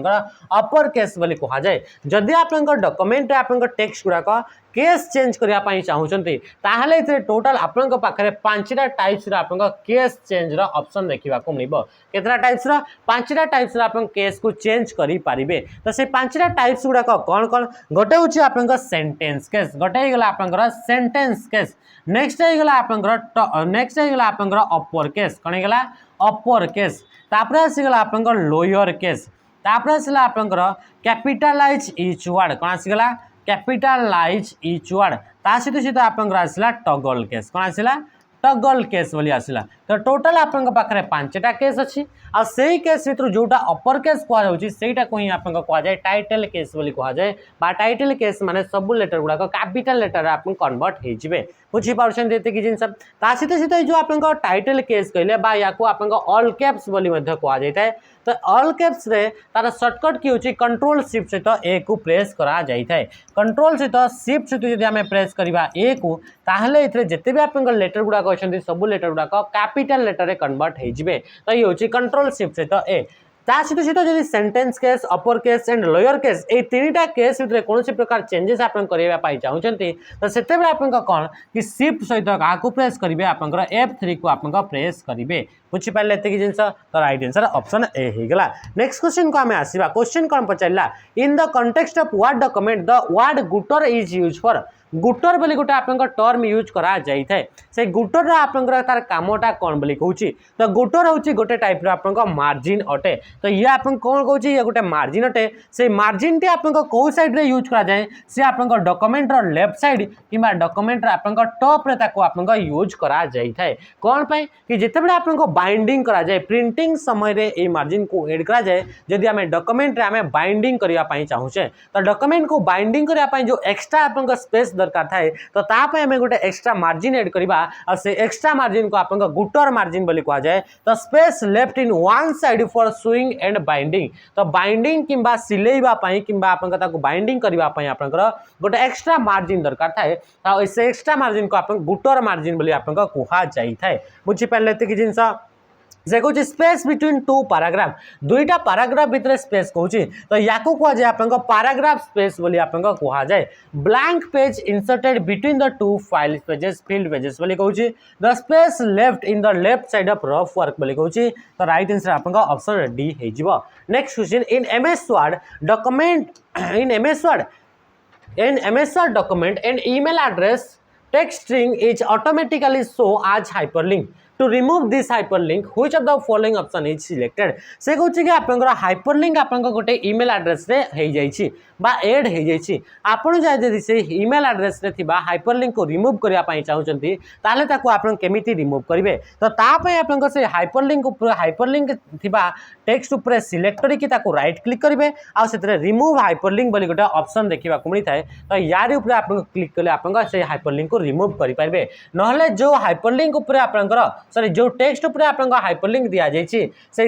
अपर केस बोली कहुए जदि आप डॉक्यूमेंट आप टेक्स्ट गुड़ाक केस चेंज करने चाहते ताहले टोटाल आपण पाखे 5टा टाइप्स आप केस चेंज ऑप्शन देखा मिल केतना टाइप्स 5टा टाइप्स आप केस को चेंज करि पारिबे तो से 5टा टाइप्स गुड़ाक कौन कौन गोटे हूँ आप सेंटेंस केस गोटे होगा आप सेंटेंस केस नेक्स्ट होगा आप नेक्स्ट होगा आप अपर केस कौन होगा अपर केस तापर आसीगला आप लोअर केस तापर आसला आपनकर कैपिटलाइज इच वर्ड कौन आसीगला कैपिटलाइज इच वर्ड ता सहित आपनकर आसला टगल केस कौन आसला टगल केस बोली आसला तो टोटल आपन पाखे 5टा केस अच्छी आ सेही केस भितर जोटा अपर केस कह जाउची सेटा को ही आपन कह जाए टाइटल केस बोली कह जाए बा टाइटल केस माने सब लेटर गुडा कैपिटल लेटर आपन कन्वर्ट हे जिवे बुझी पाउछन देते कि जिंस ता सहित सहित जो आपन टाइटल केस कहले बा या को आपन ऑल कैप्स बोली मध्ये कह जाय तो ऑल कैप्स रे तार शॉर्टकट की होची कंट्रोल शिफ्ट सहित ए को प्रेस करा जाय थाए कंट्रोल सहित शिफ्ट सहित यदि हमें प्रेस करबा ए को ताहले इथरे जते भी आपन लेटर गुडा कहछन सब लेटर गुडा कैपिटल लेटर रे कन्वर्ट हे जिवे तो ये होची कंट्रोल शिफ्ट सहित ए ता सहित सहित जदि sentence case upper case and lower case ए तीनटा केस भितर कोनोसी प्रकार चेंजेस आपन करिया पाई चाहउचंती तो सेते बेला आपन कोन कि शिफ्ट सहित का को प्रेस करिवे आपन F3 को आपन प्रेस करिवे बुझी पाले एते कि जिंस तो राइट आंसर ऑप्शन ए हे गला नेक्स्ट क्वेश्चन को हमें आसीबा क्वेश्चन कोन पचाइला in the context of what document the word गुटर इज यूज्ड फॉर गुटर बोली गोटे आप टर्म यूज करा जाय थाए से गुटर आपंकर तार कामटा कौन बोली कहूँ तो गुटर हूँ गोटे टाइप आप मार्जिन अटे तो ये आप कौन कहूँ ये गोटे मार्जिन अटे से मार्जिन टी आप कौ साइड रे यूज करा जाए से आप डॉक्यूमेंट रो लेफ्ट साइड कि डॉक्यूमेंट आप टॉप रे ताको आप यूज करा जाय थाए कौन पे कि जितेबाला आप बाइंडिंग करा जाए प्रिंटिंग समय रे ए मार्जिन को एड करा जाए जदि आम डॉक्यूमेंट रे आम बाइंडिंग करने चाहूचे तो डॉक्यूमेंट को बाइंडिंग करने जो एक्स्ट्रा आप स्पेस दरकार थाए तो तापे हमें गोटे एक्स्ट्रा मार्जिन एड करबा और से एक्स्ट्रा मार्जिन को आपन गुटर मार्जिन बोली कहा जाए तो space left in one side for sewing and binding तो बाइंडिंग किंबा सिलेइबा पई किंबा आपन ताको बाइंडिंग करबा पई आपनकर गोटे एक्स्ट्रा मार्जिन दरकार थाए तो इसे एक्स्ट्रा मार्जिन को आपन गुटर मार्जिन बोली आपन कहा जाई थाए बुझी पाले कि जिंस से कौन स्पेस बिटवीन टू पैराग्राफ दुईटा पैराग्राफ भितर स्पेस कहूँ तो या कह जाए आप पैराग्राफ स्पेस बोली आप कह जाए blank page inserted between the two file pages field pages बोली कहूँ the space left in the left side of rough work बोली कहूँ तो राइट आंसर आप ऑप्शन डी हो next question in MS Word document in MS Word document and email address text string is automatically show as hyperlink to remove this hyperlink which of the following option is selected से कहूँ कि आपंकर hyperlink आपंक गोटे email address रे हो जाइछि बा ऐड हो जाइछि आपन जदि से ईमेल एड्रेस रे थिबा हाइपरलिंक को रिमूव करिया पई चाहउचंती ताले ताको आपन केमिति रिमूव करिवे तो ता पई आपन से हाइपरलिंक थिबा टेक्स्ट ऊपर सिलेक्ट करिकि ताको राइट क्लिक करिवे आ सेतरे रिमूव हाइपरलिंक बोली गोटे ऑप्शन देखिबा को मिली थाए तो यार ऊपर आपन क्लिक कले आपन से हाइपरलिंक को रिमूव करि पारबे नहले जो हाइपरलिंक ऊपर आपनकर सॉरी जो टेक्स्ट ऊपर आपन हाइपरलिंक दिया जाइछि से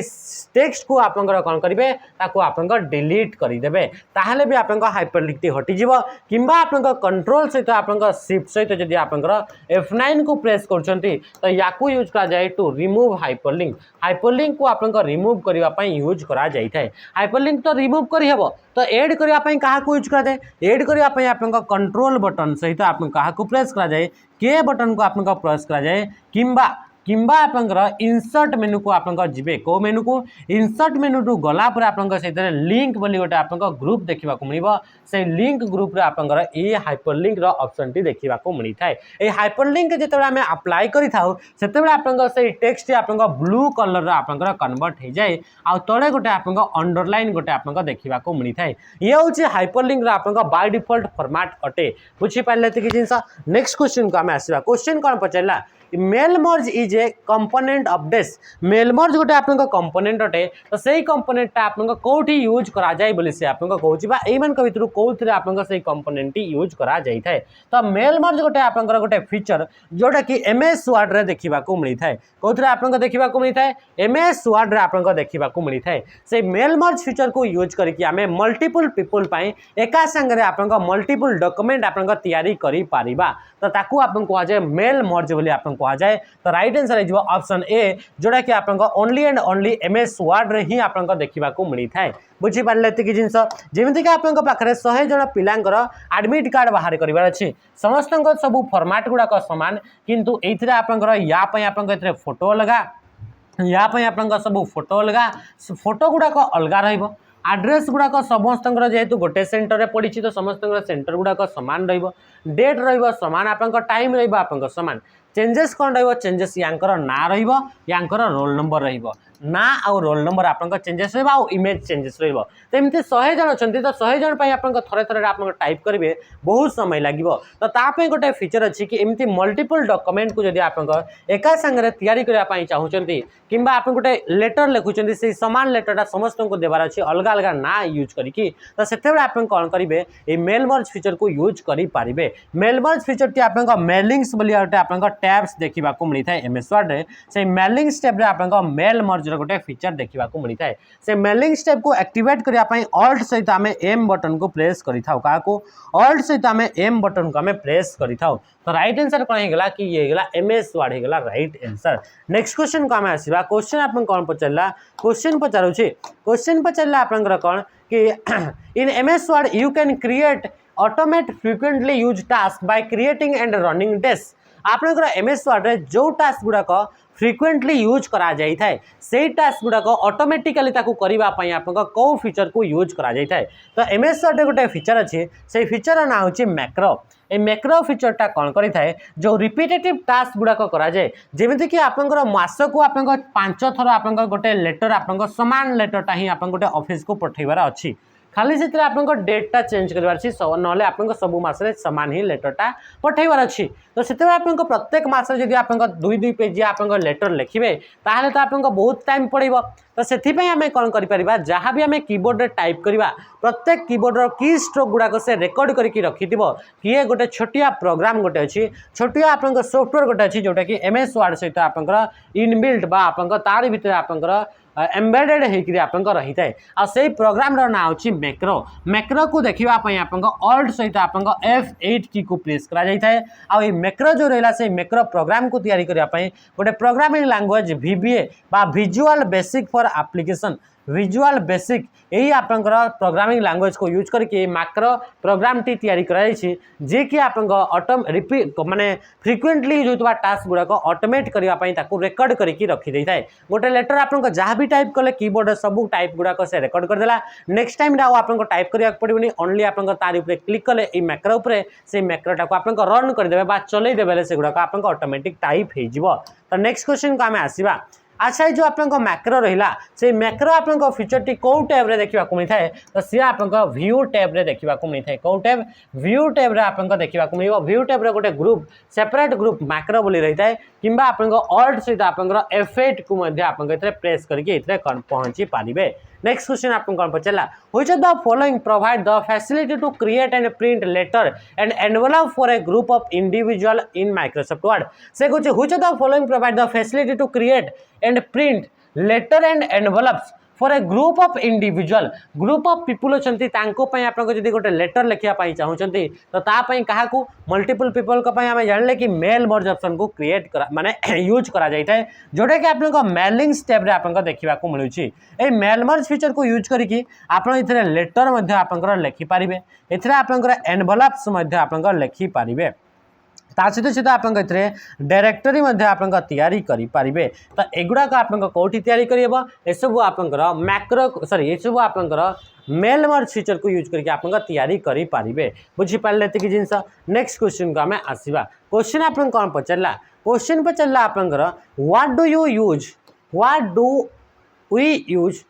टेक्स्ट को आपन कोन करिवे ताको आपन डिलीट करि देबे ताहले भी आपन हाइपरलिंक टी हटि जिवो किंबा आपन कंट्रोल सहित आपन शिफ्ट सहित जदि आपन F9 को प्रेस करछंती तो याकू यूज करा जाए टू रिमूव हाइपरलिंक को आपन रिमूव करबा पई यूज करा जाय थाए हाइपरलिंक तो रिमूव करि हेबो तो ऐड करबा पई काहा को यूज करा जाए ऐड करबा पई आपन कंट्रोल बटन सहित आपन काहा को प्रेस करा जाए के बटन को आपन प्रेस करा जाए किंबा आपंकर इंसर्ट मेनू को आपंकर जिबे को मेनू को इंसर्ट मेनू टू गला पर आपंकर सेतरे लिंक बोली गोटे आपंकर ग्रुप देखिबा को मिलिबो से लिंक ग्रुप रे आपंकर ए हाइपरलिंक रो ऑप्शन टी देखिबा को मिली थाए ए हाइपरलिंक जेतेबे हमें अप्लाई करि थाउ सेतेबे आपंकर से टेक्स्ट आपंकर ब्लू कलर रो आपंकर कन्वर्ट हे जाय आ तळे गोटे आपंकर अंडरलाइन गोटे आपंकर देखिबा को मिली थाए ये होची हाइपरलिंक रो आपंकर बाय डिफॉल्ट फॉर्मेट अटे बुझी पाले कि जिंस नेक्स्ट क्वेश्चन को हमें आसीबा क्वेश्चन कोन पचैला mail merge is a component of this mail merge गोटे आपन कंपोनेंट अटे तो सही कंपोनेंट आपन कोठी यूज करा जाय बोली से आपन कहूची बा एई मन भितर कोथरे आपन सही कंपोनेंट यूज करा जाय थाए तो मेल मर्ज गोटे आपन गोटे फीचर जोटा कि एमएस वर्ड रे देखिबा को मिली थाए कोथरे आपन देखिबा को मिली थाए एमएस वर्ड रे आपन देखिबा को मिली थाए से मेल मर्ज फीचर को यूज करके आमे मल्टीपल पीपल पाई एका संग रे आपन मल्टीपल डॉक्यूमेंट आपन तैयारी करि पारिबा तो ताकू आपन कहा जाय मेल मर्ज बोली आपन कहा जाए तो राइट आंसर है ऑप्शन ए जोड़ा कि आपन only and only MS Word रे ही आपन देखिबा को मिली थाए बुझी पारले कि जिंस जेमिति कि आपन पाखरे 100 जण पिलांकर एडमिट कार्ड बाहर करिवार अछि समस्त सब फॉर्मेट गुडा को समान किंतु एथिरे आपन या पय आपन एथिरे फोटो लगा या पय आपन सब फोटो लगा फोटो गुडा को अलगा रहइबो एड्रेस गुड़ाक समस्त जेहेतु गोटे सेंटर में पड़ी तो समस्त सेंटर गुड़ाक सामान डेट रही सामान आप टाइम रहा सामान चेंजेस कौन रहिबो चेंजेस यांकर ना रहिबो यांकर रोल नंबर रहिबो ना आउ रोल नंबर आपन चेंजेस रहिबो आउ इमेज चेंजेस रहिबो तो एमती 100 जन अछंती तो 100 जन पई आपन थरे थरे आपन टाइप करिवे बहुत समय लागिबो तो ता पे गोटे फीचर अछि कि एमती मल्टीपल डॉक्यूमेंट को जदी आपन एका संगे तयारी करिया पई चाहुचंती किंबा आपन गोटे लेटर लिखुचंती से समान लेटरटा समस्त को देबार अछि अलग अलग ना यूज करिकि तो सेते आपन कोन करिवे ए मेल मर्ज फीचर को यूज करि पारिबे मेल मर्ज फीचर टी आपन मेलिंग्स बोली आपन टैब्स देखिबा को मिली थाए एमएस वर्ड रे से मेलिंग्स टैब रे आपन मेल मर्ज रे गोटे फीचर देखिबा को मिली थाए से मेलिंग्स टैब को एक्टिवेट करिया पई ऑल्ट सहित आमे एम बटन को प्रेस करि थाउ का को ऑल्ट सहित आमे एम बटन को आमे प्रेस करि थाउ तो राइट आंसर कोन हेगला कि ये हेगला एमएस वर्ड हेगला राइट आंसर नेक्स्ट क्वेश्चन को आमे आसीबा क्वेश्चन आपन कोन पचरला क्वेश्चन पचारुछि क्वेश्चन पचरला आपन कोन कि in MS Word you can create automate frequently use task by creating and running test आपनकर एमएस वर्ड रे जो टास्क गुडा को फ्रिक्वेंटली यूज करा जाई थाए से टास्क गुडा को ऑटोमेटिकली ताकू करबा पई आपन को फीचर को यूज करा जाई थाए तो एमएस वर्ड रे गोटे फीचर अछि से फीचर ना होछि मैक्रो ए मैक्रो फीचरटा कौन करि थाए जो रिपीटेटिव टास्क गुडा को करा जाए जेमिति कि आपनकर मास को आपन 5 थर आपन गोटे लेटर आपन समान लेटरटा ही आपन गोटे ऑफिस को पठेबार अछि खाली से आपन डेटा चेंज करबार छी नले आपन सब मासरे समान ही लेटरटा पठेबार अछि तो सेते आपन प्रत्येक मासरे जदी आपन 2-2 पेज आपन लेटर लिखिबे ताहले तो आपन बहुत टाइम पड़िबो तो सेथि पई हमें कोन करि परिबा जहां भी हमें कीबोर्ड रे टाइप करबा प्रत्येक कीबोर्ड रो की स्ट्रोक गुडा को से रिकॉर्ड करके रखिथिबो कि ये गोटे छोटिया प्रोग्राम गोटे अछि छोटिया आपन सॉफ्टवेयर गोटे अछि जोटा कि एमएस वर्ड सहित आपन इनबिल्ट बा आपन तार भीतर आपन एम्बेडेड होकर आपन रही थाए आ से प्रोग्राम रो ना होछि मैक्रो मैक्रो को देखिबा पई आपन ऑल्ट सहित आपन F8 की को प्रेस करा जाई थाए आ ए मैक्रो जो रहला से मैक्रो प्रोग्राम को तैयारी करिया पई गोटे प्रोग्रामिंग लैंग्वेज VBA बा visual basic for application visual basic यही आपन प्रोग्रामिंग लैंग्वेज को यूज करके मैक्रो प्रोग्राम टी तैयारी कराई छी जे कि आपन ऑटो रिपीट माने फ्रिक्वेंटली यूज होतबा टास्क गुडा को ऑटोमेट करिया पई ताको रिकॉर्ड करके रखि देई थाए गोटे लेटर आपन जहाँ भी टाइप कले कीबोर्ड सब टाइप गुडा को से रिकॉर्ड कर देला नेक्स्ट टाइम रा आपन टाइप करिया पड़िबनी ओनली आपन तार ऊपर क्लिक कले ए मैक्रो ऊपर से मैक्रोटा को आपन रन कर देबे बा चलै देबे से गुडा को आपन ऑटोमेटिक टाइप हे जिवो तो नेक्स्ट क्वेश्चन को हमें आसीबा अच्छा जो आपन मैक्रो रहिला से मैक्रो आपन फीचर टी को टैब रे देखिबा को मिलथाय तो से आपन व्यू टैब रे देखिबा को मिलथाय को टैब व्यू टैब रे आपन देखिबा को मिलबो व्यू टैब रे गोटे ग्रुप सेपरेट ग्रुप मैक्रो बोली रहिथाय किंबा आपन ऑल्ट सहित आपन F8 को मध्ये आपन एतरे प्रेस करके एतरे पहुंची पारिबे नेक्स्ट क्वेश्चन आपन कोन पचला which of the following provide the facility to create and print letter and envelope for a group of individual in Microsoft Word से कुछ which of the following provide the facility to create and print letter and envelopes for a group of individual group of people अछंती तांको पई आपन जदी गोटे letter लिखिया पई चाहुचंती तो ता पई काहा को मल्टीपल पीपल को पई हमें जानले कि मेल मर्ज ऑप्शन को क्रिएट करा माने यूज करा जाय थाए जोटे कि आपन को मेलिंग्स टैब रे आपन को देखिबा को मिलुची ए मेल मर्ज फीचर को यूज करिकि आपन इथरे लेटर मध्ये आपन लिखि पारिबे इथरे आपन एनवेलप्स मध्ये आपन लिखि पारिबे ता सहित सहित आपन डायरेक्टरी मध्ये आपन तैयारी करि पारिबे तो एगुडा को आपन कोठी तैयारी करियबो ए सब आपन मैक्रो सॉरी ए सब आपन मेल मर्ज फीचर को यूज करके आपन तैयारी करि पारिबे बुझि पाले एति जिंस नेक्स्ट क्वेश्चन को हमें आसीबा क्वेश्चन आपन कोन पचरला आपन what do you use what do we use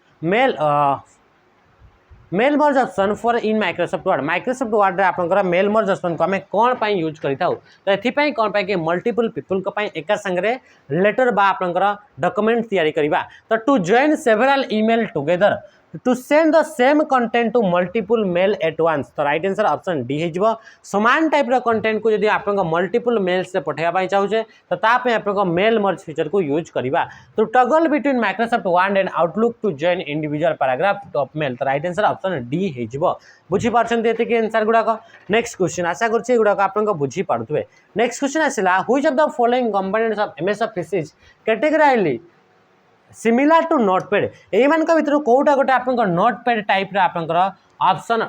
mail merge option for in Microsoft Word रे आपन मेल मर्ज ऑप्शन को हमें कौन पाई यूज करिथाउ तो एथि पई कौन पाई के मल्टीपल पीपल को पाई एका संगरे लेटर बा आपन डॉक्यूमेंट तैयारी करिबा तो to join several email together to send the same content to multiple mail at once तो राइट आंसर ऑप्शन डी हेजबो समान टाइप रो कंटेंट को जदी आपन मल्टीपल मेल से पठेबा पई चाहूचे तो ता पे आपन मेल मर्ज फीचर को यूज करिबा तो toggle between Microsoft Word and Outlook to join individual paragraph of mail तो राइट आंसर ऑप्शन डी हेजबो बुझी पारछन एते के आंसर गुडा को नेक्स्ट क्वेश्चन आशा करछि गुडा को आपन बुझी पारुथबे नेक्स्ट क्वेश्चन आसिला which of the following components of MS Office is categorically similar to Notepad एई मान का भितर कोटा गोटे आपन नोटपैड टाइप रे आपन ऑप्शन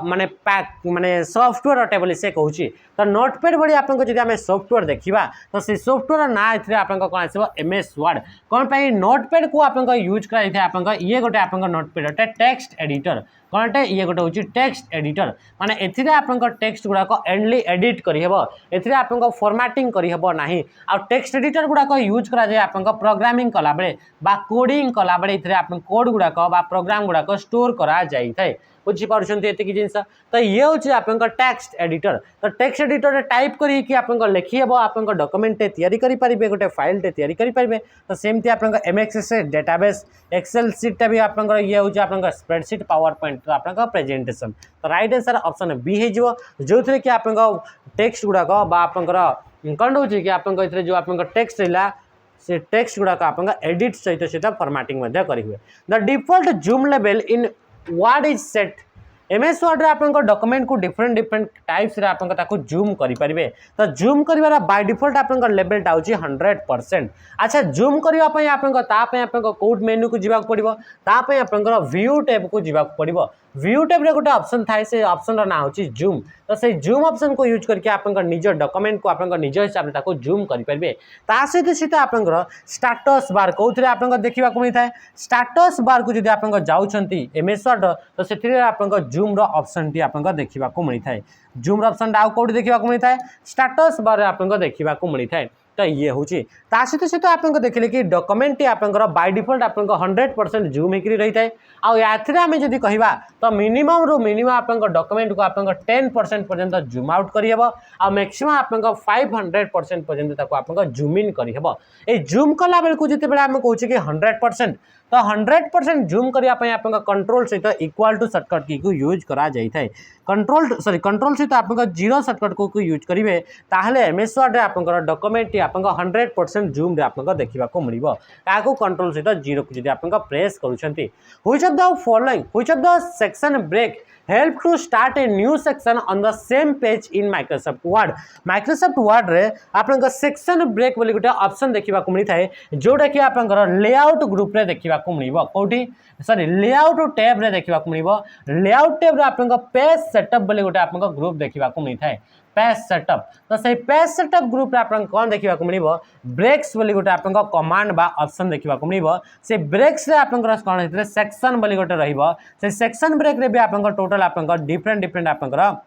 माने पैक माने सॉफ्टवेयर अटे बोली से कहूची तो नोटपैड बड़ी आपन को जदी हमें सॉफ्टवेयर देखिबा तो से सॉफ्टवेयर ना इथरे आपन को कोन आसीबो एमएस वर्ड कोन पई नोटपैड को आपन को यूज कराई थे आपन को ये गोटे आपन को नोटपैड अटे टेक्स्ट एडिटर कौन ये गोटे हूँ टेक्स्ट एडिटर माने एथिरे आपन टेक्स्ट गुड़ाक एंडली एडिट करहब एथिरे आपन फॉर्मेटिंग करहब नाही आ टेक्स्ट एडिटर गुड़ाक यूज करा जाय आपन प्रोग्रामिंग कला बेले बा कोडिंग कला बेले एथिरे आपन कोड गुड़ाक बा प्रोग्राम गुड़ाक स्टोर करा जाय थाए बुझीपार्छन्ति एतिक जिनस तो ये हूँ आपन टेक्स्ट एडिटर तो टेक्स्ट एडिटर टाइप करी आपन लिखिहब आपन डॉक्यूमेंट तैयारी करि परिबे गोटे फाइल टे तैयारी करि परिबे तो सेमती आपन एमएक्स डेटाबेस एक्सेल सीट भी आपन ये हूँ आपन स्प्रेडशीट पावर पॉइंट तो आपन प्रेजेंटेशन तो राइट आंसर ऑप्शन बी हो जो थे कि आपन टेक्स्ट गुड़ाक आपन कौन रोचे कि आपन जो आपन टेक्स्ट रहा से टेक्स्ट गुड़ाक आपन एडिट सहित फॉर्मेटिंग करेंगे the default zoom level in word is set MS word आपन डॉक्यूमेंट को डिफरेंट डिफरेंट टाइप्स रे आपन ताको जूम करि परिबे तो जूम करिवार बाय डिफॉल्ट आपन लेवल टा होची 100%। अच्छा जूम करिवा पय आपन ता पय आपन कोड मेनू को जिबा पड़िबो ता पय आपन व्यू टैब को जिबा पड़िबो व्यू टैब रे गोटे ऑप्शन थाए से ऑप्शन रा ना होची जूम तो से जूम ऑप्शन को यूज करके आपन निज डॉक्यूमेंट को आपन निज हिसाब से ताको जूम करि परिबे ता सहित आपन स्टेटस बार कोथरे आपन देखिबा को मिलता है स्टेटस बार को जदि आपन जाउछंती एमएस वर्ड तो सेथिरे आपन जूम रो ऑप्शन टी आपन देखिबा को मिलता है जूम रो ऑप्शन डाउ कोड देखिबा को मिलता है स्टेटस बार आपन देखिबा को मिलता है तो ये हूँ सहित आप देखिले कि डॉक्यूमेंट आपन बाय डिफॉल्ट आपन 100% जूम होकर रही है आम जब कह तो मिनिमम रू मिनिमम आपन डॉक्यूमेंट को आपन 10% पर्यंत जूम आउट करहब आ मैक्सिमम आपन 500% पर्यंत आपन जूम इन करहब ए जूम कला बेलू जिते आम कहूँ कि 100% तो 100% जूम करने आप कंट्रोल सहित इक्वल टू सर्टकट की को यूज करा जाय थाए कंट्रोल सहित आप 0 सर्टकट को यूज करेंगे ताहले एमएस वर्ड रे आपन डॉक्यूमेंट आप 100% जूम रे आपन देखा मिलबो ताको कंट्रोल सहित 0 को जदि आपन प्रेस करूछंती which of the following which of the section break help to start a new section on the same page in Microsoft Word Microsoft Word रे आपन सेक्शन ब्रेक बोली गोटे ऑप्शन देखा मिलता है जोटा कि आप लेआउट ग्रुप रे देखा मिलबो कोठी सॉरी लेआउट टैब रे देखा मिलबो लेआउट टैब रे आपन पेज सेटअप बोली गोटे आपन ग्रुप देखा मिलता है पेज सेटअप तो सही पेज सेटअप ग्रुप रे आपन कौन देखा मिलबो ब्रेक्स बोली गोटे आपन कमांड बा ऑप्शन देखा मिलबो से ब्रेक्स रे आपन कौन हेतरे सेक्शन बोली गोटे रहइबो से सेक्शन ब्रेक रे भी आपन टोटल आपन डिफरेंट डिफरेंट आपन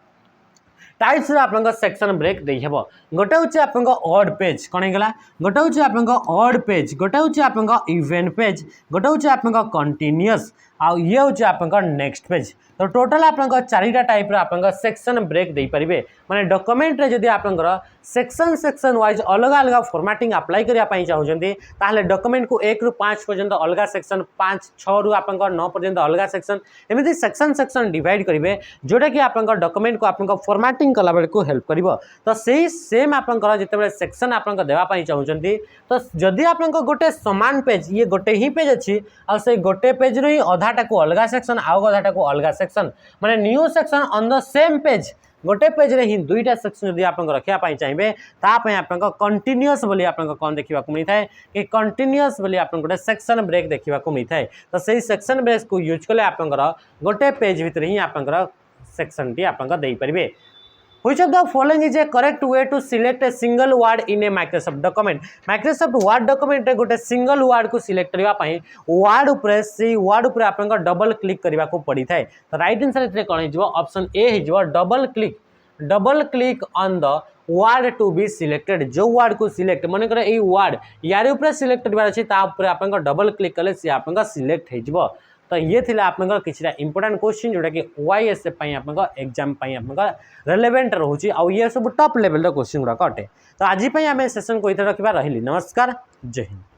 टाइप्स आपन सेक्शन ब्रेक देहब गोटे हूँ आपन ऑड पेज कौन होगा गोटे हूँ आपन ऑड पेज गोटे हूँ आपन इवेंट पेज गोटे हूँ आपन कंटिन्यूअस आउ ये हूँ आपन नेक्स्ट पेज तो टोटल आपन चारिटा टाइप आपन सेक्शन ब्रेक दे पारे माने डॉक्यूमेंट रे जदि आपन सेक्शन सेक्शन वाइज अलग अलग फॉर्मेटिंग अप्लाई करने चाहते ताहले डॉक्यूमेंट को 1 ରୁ 5 पर्यंत अलग सेक्शन 5 6 ରୁ आपन 9 पर्यंत अलग सेक्शन एमती सेक्शन सेक्शन डिवाइड करेंगे जोटा कि आपन डॉक्यूमेंट को आपन फॉर्मेटिंग कला बेले को हेल्प करिवो तो सही सेम आपन जिते सेक्शन आपन देवाई चाहते तो जदि आपन गोटे समान पेज ये गोटे ही पेज अच्छी आ से गोटे पेज रो ही अधाटा को अलग सेक्शन आउ अधाटा को अलग सेक्शन माने new section on the same page गोटे पेज रे ही दुईटा सेक्शन जदि आपन रखिया पाई चाहिए तापय आपन कंटिन्यूअस बोली आपन कौन देखा मिलता है कि कंटिन्यूअस बोली आपन गोटे सेक्शन ब्रेक देखा मिलता है तो सही सेक्शन ब्रेक को यूज कले आपन गोटे पेज भितर ही आपन सेक्शन टी आपन दे परिबे Which of the following is a correct way to select a single word in a Microsoft document? Microsoft Word document रे गोटे सिंगल वर्ड को सिलेक्ट करबा पई वर्ड ऊपर से वर्ड ऊपर आपन डबल क्लिक करबा को पड़ी थाए तो राइट आंसर एतरे कोन हिजबो ऑप्शन ए हिजबो double click on the word to be selected जो वर्ड को सिलेक्ट मन करे ए वर्ड यार ऊपर सिलेक्ट करबा अछि ता ऊपर आपन डबल क्लिक कले से आपन सिलेक्ट हिजबो तो ये थी आपन किसी इंपोर्टेंट क्वेश्चन जोटा कि OISF आपन एग्जाम आपन रेलेवेंट रोचे आ ये सब टॉप लेवल क्वेश्चन गुड़ाक अटे तो आज आम सेशन को इतना रखा रही नमस्कार जय हिंद।